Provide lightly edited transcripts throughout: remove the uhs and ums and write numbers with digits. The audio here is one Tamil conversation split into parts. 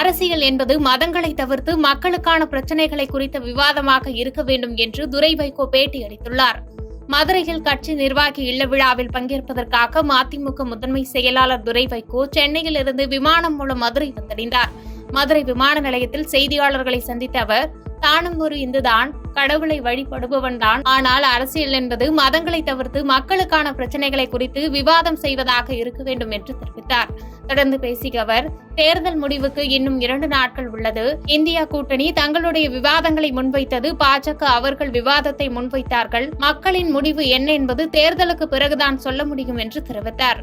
அரசியல் என்பது மதங்களை தவிர்த்து மக்களுக்கான பிரச்சினைகளை குறித்த விவாதமாக இருக்க வேண்டும் என்று துரை வைகோ பேட்டியளித்துள்ளார். மதுரையில் கட்சி நிர்வாகி இல்ல விழாவில் பங்கேற்பதற்காக மதிமுக முதன்மை செயலாளர் துரை வைகோ சென்னையிலிருந்து விமானம் மூலம் மதுரை வந்தடைந்தார். மதுரை விமான நிலையத்தில் செய்தியாளர்களை சந்தித்த அவர், தானும் ஒரு இந்துதான், கடவுளை வழிபடுபவன்தான், ஆனால் அரசியல் என்பது மதங்களை தவிர்த்து மக்களுக்கான பிரச்சினைகளை குறித்து விவாதம் செய்வதாக இருக்க வேண்டும் என்று தெரிவித்தார். தொடர்ந்து பேசிய அவர், தேர்தல் முடிவுக்கு இன்னும் 2 நாட்கள் உள்ளது. இந்தியா கூட்டணி தங்களுடைய விவாதங்களை முன்வைத்தது, பாஜக அவர்கள் விவாதத்தை முன்வைத்தார்கள். மக்களின் முடிவு என்ன என்பது தேர்தலுக்கு பிறகுதான் சொல்ல முடியும் என்று தெரிவித்தார்.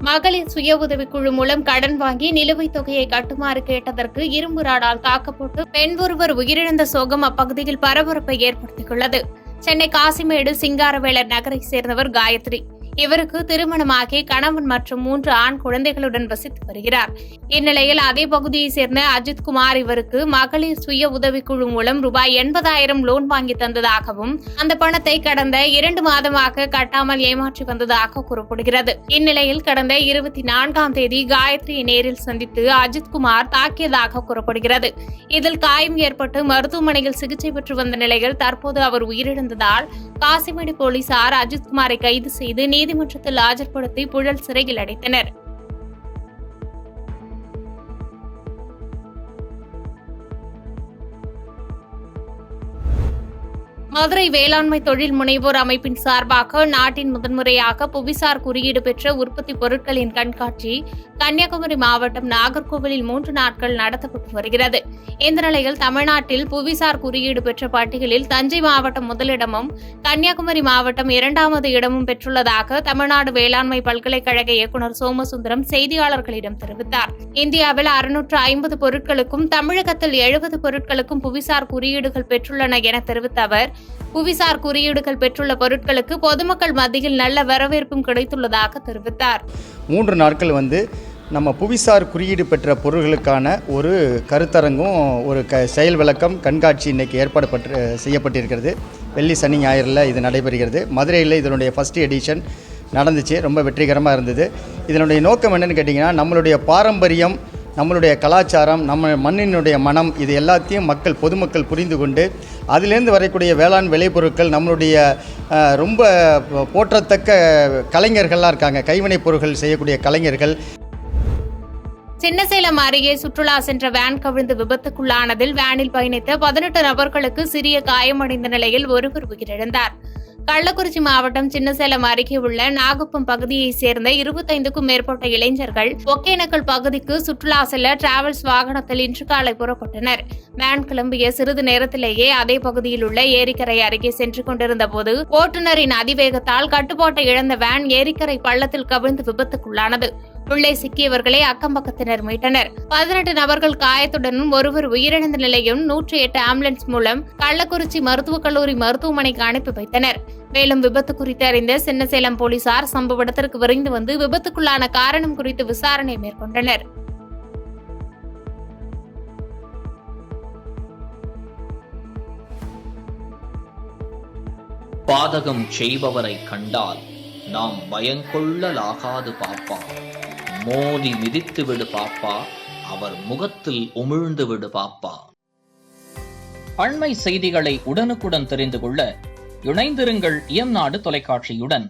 மகளிர் சுய உதவிக்குழு மூலம் கடன் வாங்கி நிலுவைத் தொகையை கட்டுமாறு கேட்டதற்கு இரும்பு ராடால் தாக்கப்பட்டு பெண் ஒருவர் உயிரிழந்த சோகம் அப்பகுதியில் பரபரப்பை ஏற்படுத்தியுள்ளது. சென்னை காசிமேடு சிங்காரவேலர் நகரை சேர்ந்தவர் காயத்ரி. இவருக்கு திருமணமாகி கணவன் மற்றும் 3 ஆண் குழந்தைகளுடன் வசித்து வருகிறார். இந்நிலையில் அதே பகுதியைச் சேர்ந்த அஜித்குமார் இவருக்கு மகளிர் சுய உதவிக்குழு மூலம் ரூபாய் 80,000 லோன் வாங்கி தந்ததாகவும் அந்த பணத்தை கடந்த 2 மாதமாக கட்டாமல் ஏமாற்றி வந்ததாக கூறப்படுகிறது. இந்நிலையில் கடந்த 24ஆம் தேதி காயத்ரியை நேரில் சந்தித்து அஜித்குமார் தாக்கியதாக கூறப்படுகிறது. இதில் காயம் ஏற்பட்டு மருத்துவமனையில் சிகிச்சை பெற்று வந்த நிலையில் தற்போது அவர் உயிரிழந்ததால் காசிமேடு போலீசார் அஜித்குமாரை கைது செய்து நீதிமன்றத்தில் ஆஜர்படுத்தி புழல் சிறையில் அடைத்தனர். மதுரை வேளாண்மை தொழில் முனைவோர் அமைப்பின் சார்பாக நாட்டின் முதன்முறையாக புவிசார் குறியீடு பெற்ற உற்பத்தி பொருட்களின் கண்காட்சி கன்னியாகுமரி மாவட்டம் நாகர்கோவிலில் 3 நாட்கள் நடத்தப்பட்டு வருகிறது. இந்த நிலையில் தமிழ்நாட்டில் புவிசார் குறியீடு பெற்ற பட்டியலில் தஞ்சை மாவட்டம் முதலிடமும் கன்னியாகுமரி மாவட்டம் 2வது இடமும் பெற்றுள்ளதாக தமிழ்நாடு வேளாண்மை பல்கலைக்கழக இயக்குநர் சோமசுந்தரம் செய்தியாளர்களிடம் தெரிவித்தார். இந்தியாவில் 650 பொருட்களுக்கும் தமிழகத்தில் 70 பொருட்களுக்கும் புவிசார் குறியீடுகள் பெற்றுள்ளன என தெரிவித்த அவர், புவிசார் குறியீடுகள் பெற்றுள்ள பொருட்களுக்கு பொதுமக்கள் மத்தியில் நல்ல வரவேற்பும் கிடைத்துள்ளதாக தெரிவித்தார். 3 நாட்கள் நம்ம புவிசார் குறியீடு பெற்ற பொருட்களுக்கான ஒரு கருத்தரங்கும் ஒரு செயல் விளக்கம் கண்காட்சி இன்றைக்கி ஏற்பாடு செய்யப்பட்டிருக்கிறது. வெள்ளி சனி ஞாயிறில் இது நடைபெறுகிறது. மதுரையில் இதனுடைய ஃபஸ்ட் எடிஷன் நடந்துச்சு. ரொம்ப வெற்றிகரமாக இருந்தது. இதனுடைய நோக்கம் என்னென்னு கேட்டிங்கன்னா, நம்மளுடைய பாரம்பரியம், நம்மளுடைய கலாச்சாரம், நம்ம மண்ணினுடைய மனம், இது எல்லாத்தையும் பொதுமக்கள் புரிந்து கொண்டு அதிலேருந்து வரக்கூடிய வேளாண் விளைபொருட்கள், நம்மளுடைய ரொம்ப போற்றத்தக்க கலைஞர்கள்லாம் இருக்காங்க, கைவினைப் பொருட்கள் செய்யக்கூடிய கலைஞர்கள். சின்னசேலம் அருகே சுற்றுலா சென்ற வேன் கவிழ்ந்து விபத்துக்குள்ளானதில் வேனில் பயணித்த 18 நபர்களுக்கு சிறிய காயமடைந்த நிலையில் ஒருவர் உயிரிழந்தார். கள்ளக்குறிச்சி மாவட்டம் சின்னசேலம் அருகே உள்ள நாகுப்பம் பகுதியைச் சேர்ந்த 25க்கும் மேற்பட்ட இளைஞர்கள் ஒகேனக்கல் பகுதிக்கு சுற்றுலா செல்ல டிராவல்ஸ் வாகனத்தில் இன்று காலை புறப்பட்டனர். வேன் கிளம்பிய சிறிது நேரத்திலேயே அதே பகுதியில் உள்ள ஏரிக்கரை அருகே சென்று கொண்டிருந்த போது ஓட்டுநரின் அதிவேகத்தால் கட்டுப்பாட்டை இழந்த வேன் ஏரிக்கரை பள்ளத்தில் கவிழ்ந்து விபத்துக்குள்ளானது. உள்ளே சிக்கியவர்களை அக்கம்பக்கத்தினர் மீட்டனர். 18 நபர்கள் காயத்துடனும் ஒருவர் உயிரிழந்த நிலையும் 108 ஆம்புலன்ஸ் மூலம் கள்ளக்குறிச்சி மருத்துவக் கல்லூரி மருத்துவமனைக்கு அனுப்பி வைத்தனர். மேலும் விபத்து குறித்து அறிந்த சின்னசேலம் போலீசார் சம்பவ இடத்திற்கு விரைந்து வந்து விபத்துக்குள்ளான காரணம் குறித்து விசாரணை மேற்கொண்டனர். பாதகம் செய்பவரை கண்டால் நாம் பயங்கொள்ளலாகாது பாப்பா, மோதி மிதித்து விடு பாப்பா, அவர் முகத்தில் உமிழ்ந்து விடு பாப்பா. அண்மை செய்திகளை உடனுக்குடன் தெரிந்து கொள்ள இணைந்திருங்கள் இயம்நாடு தொலைக்காட்சியுடன்.